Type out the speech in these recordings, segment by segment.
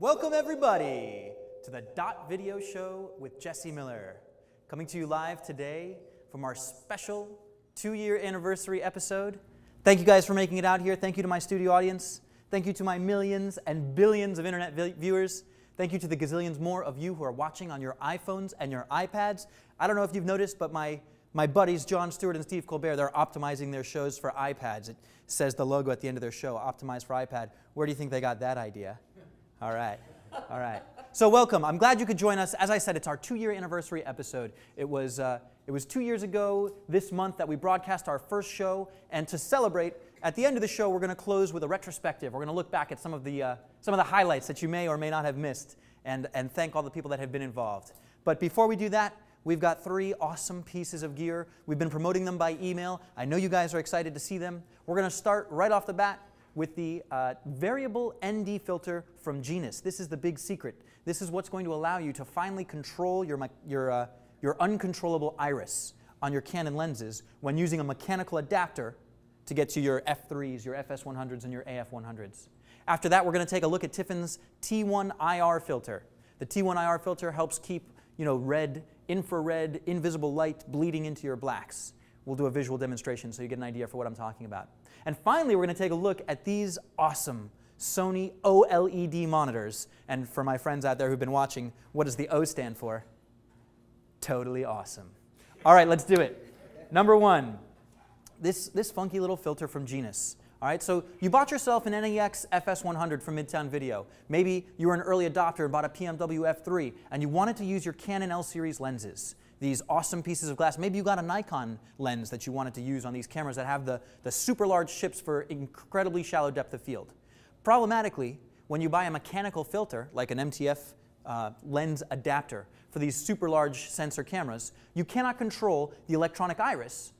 Welcome everybody to the Dot Video Show with Jesse Miller. Coming to you live today from our special 2-year anniversary episode. Thank you guys for making it out here. Thank you to my studio audience. Thank you to my millions and billions of internet viewers. Thank you to the gazillions more of you who are watching on your iPhones and your iPads. I don't know if you've noticed, but my buddies, Jon Stewart and Steve Colbert, they're optimizing their shows for iPads. It says the logo at the end of their show, optimized for iPad. Where do you think they got that idea? All right. All right. So welcome. I'm glad you could join us. As I said, it's our 2-year anniversary episode. It was 2 years ago this month that we broadcast our first show, and to celebrate, at the end of the show, we're going to close with a retrospective. We're going to look back at some of the highlights that you may or may not have missed, and thank all the people that have been involved. But before we do that, we've got 3 awesome pieces of gear. We've been promoting them by email. I know you guys are excited to see them. We're going to start right off the bat with the variable ND filter from Genus. This is the big secret. This is what's going to allow you to finally control your uncontrollable iris on your Canon lenses when using a mechanical adapter to get to your f3s, your FS100s, and your AF100s. After that, we're going to take a look at Tiffin's T1 IR filter. The T1 IR filter helps keep red, infrared, invisible light bleeding into your blacks. We'll do a visual demonstration so you get an idea for what I'm talking about. And finally, we're going to take a look at these awesome Sony OLED monitors. And for my friends out there who've been watching, what does the O stand for? Totally awesome. All right, let's do it. Number 1, this funky little filter from Genus. All right, so you bought yourself an NEX FS100 from Midtown Video. Maybe you were an early adopter and bought a PMW F3, and you wanted to use your Canon L series lenses. These awesome pieces of glass. Maybe you got a Nikon lens that you wanted to use on these cameras that have the super large chips for incredibly shallow depth of field. Problematically, when you buy a mechanical filter, like an MTF lens adapter for these super large sensor cameras, you cannot control the electronic iris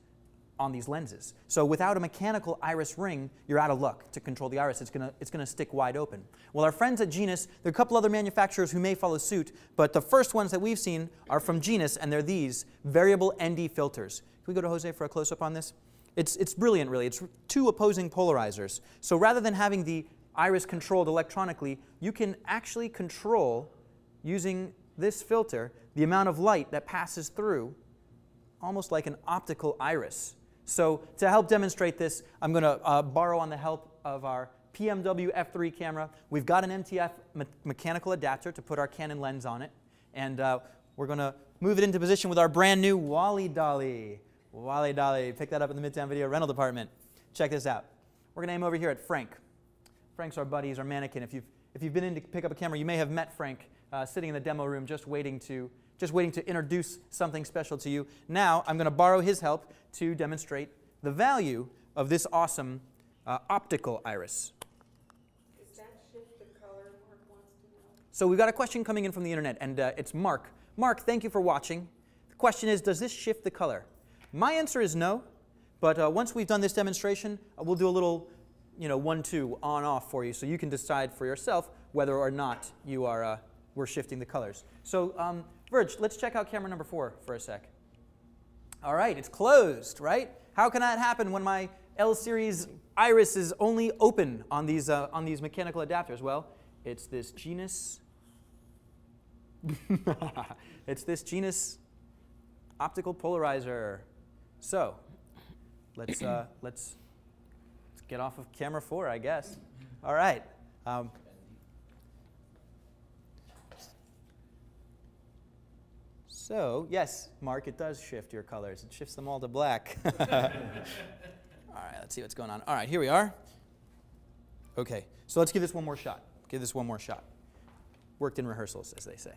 on these lenses. So without a mechanical iris ring, you're out of luck to control the iris. It's gonna stick wide open. Well, our friends at Genus, there are a couple other manufacturers who may follow suit, but the first ones that we've seen are from Genus, and they're these variable ND filters. Can we go to Jose for a close-up on this? It's brilliant, really. It's 2 opposing polarizers. So rather than having the iris controlled electronically, you can actually control, using this filter, the amount of light that passes through, almost like an optical iris. So to help demonstrate this, I'm going to borrow on the help of our PMW F3 camera. We've got an MTF mechanical adapter to put our Canon lens on it. And we're going to move it into position with our brand new Wally Dolly. Wally Dolly. Pick that up in the Midtown Video rental department. Check this out. We're going to aim over here at Frank. Frank's our buddy. He's our mannequin. If you've been in to pick up a camera, you may have met Frank sitting in the demo room just waiting to introduce something special to you. Now, I'm going to borrow his help to demonstrate the value of this awesome optical iris. Does that shift the color Mark wants to know? So we've got a question coming in from the internet, and it's Mark. Mark, thank you for watching. The question is, does this shift the color? My answer is no, but once we've done this demonstration, we'll do a little 1-2 on-off for you, so you can decide for yourself whether or not we're shifting the colors. So, Verge, let's check out camera number 4 for a sec. All right, it's closed, right? How can that happen when my L-series iris is only open on these mechanical adapters? Well, it's this Genus. It's this Genus optical polarizer. So, let's get off of camera 4, I guess. All right. So, yes, Mark, it does shift your colors. It shifts them all to black. All right, let's see what's going on. All right, here we are. Okay, so let's give this one more shot. Give this one more shot. Worked in rehearsals, as they say.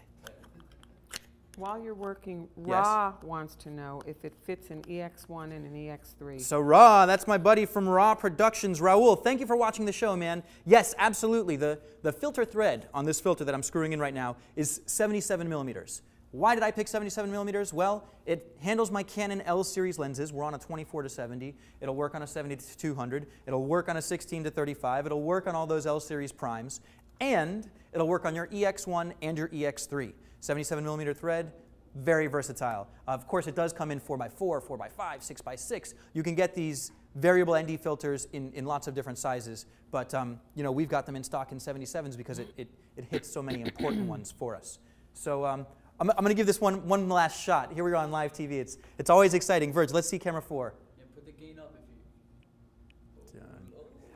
While you're working, Ra wants to know if it fits an EX1 and an EX3. So Ra, that's my buddy from Ra Productions. Raul, thank you for watching the show, man. Yes, absolutely. The filter thread on this filter that I'm screwing in right now is 77 millimeters. Why did I pick 77 millimeters? Well, it handles my Canon L series lenses. We're on a 24-70. It'll work on a 70-200. It'll work on a 16-35. It'll work on all those L series primes. And it'll work on your EX1 and your EX3. 77 millimeter thread, very versatile. Of course, it does come in 4x4, 4x5, 6x6. You can get these variable ND filters in lots of different sizes, but you know, we've got them in stock in 77s because it hits so many important ones for us. So I'm going to give this one last shot. Here we go on live TV. It's always exciting. Verge, let's see camera 4. Yeah, put the gain up if you... Done.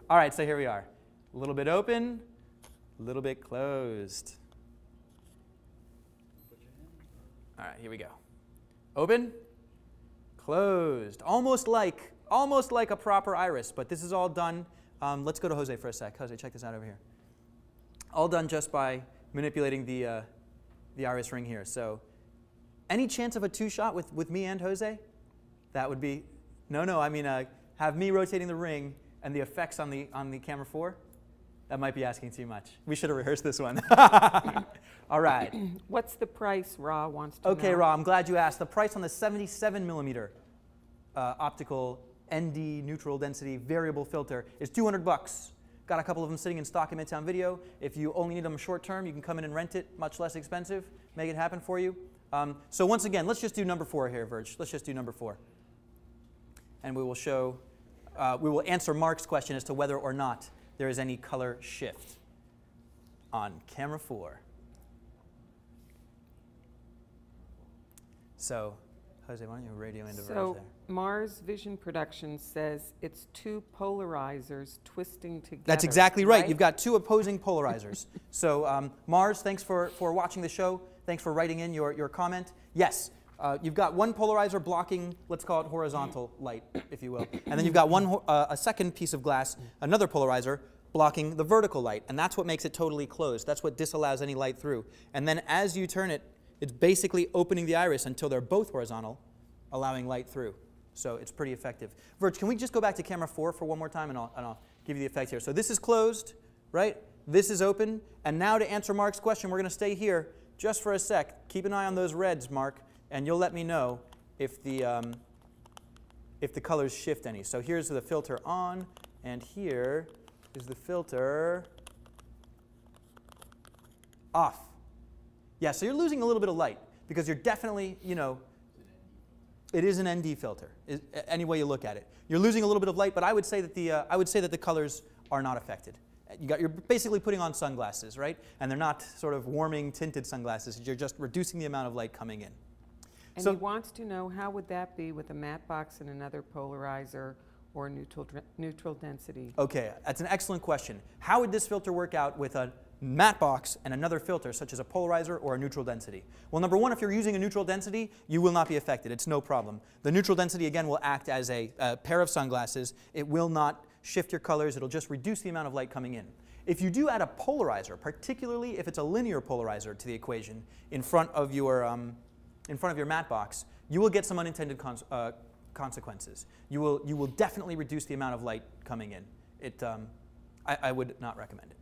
All right, so here we are. A little bit open, a little bit closed. All right, here we go. Open, closed. Almost like a proper iris, but this is all done. Let's go to Jose for a sec. Jose, check this out over here. All done just by manipulating the iris ring here. So any chance of a 2-shot with me and Jose? That would be, no, I mean, have me rotating the ring and the effects on the camera 4? That might be asking too much. We should have rehearsed this one. All right. What's the price, Ra wants to know? Okay, Ra, I'm glad you asked. The price on the 77 millimeter optical ND neutral density variable filter is $200. Got a couple of them sitting in stock in Midtown Video. If you only need them short term, you can come in and rent it, much less expensive, make it happen for you. So once again, let's just do number 4 here, Verge. Let's just do number 4. And we will show, we will answer Mark's question as to whether or not there is any color shift on camera 4. So, Jose, why don't you radio into Verge there? Mars Vision Productions says it's 2 polarizers twisting together. That's exactly right. You've got 2 opposing polarizers. So Mars, thanks for watching the show. Thanks for writing in your comment. Yes, you've got one polarizer blocking, let's call it horizontal light, if you will. And then you've got a second piece of glass, another polarizer, blocking the vertical light. And that's what makes it totally closed. That's what disallows any light through. And then as you turn it, it's basically opening the iris until they're both horizontal, allowing light through. So it's pretty effective. Verge, can we just go back to camera 4 for one more time, and I'll give you the effect here. So this is closed, right? This is open. And now to answer Mark's question, we're going to stay here just for a sec. Keep an eye on those reds, Mark, and you'll let me know if the colors shift any. So here's the filter on, and here is the filter off. Yeah, so you're losing a little bit of light because you're definitely, you know, it is an ND filter, any way you look at it. You're losing a little bit of light, but I would say that the colors are not affected. You're basically putting on sunglasses, right? And they're not sort of warming tinted sunglasses. You're just reducing the amount of light coming in. And so, he wants to know, how would that be with a matte box and another polarizer or neutral density? Okay, that's an excellent question. How would this filter work out with a matte box and another filter, such as a polarizer or a neutral density? Well, number one, if you're using a neutral density, you will not be affected. It's no problem. The neutral density, again, will act as a pair of sunglasses. It will not shift your colors. It'll just reduce the amount of light coming in. If you do add a polarizer, particularly if it's a linear polarizer to the equation in front of your matte box, you will get some unintended consequences. You will definitely reduce the amount of light coming in. I would not recommend it.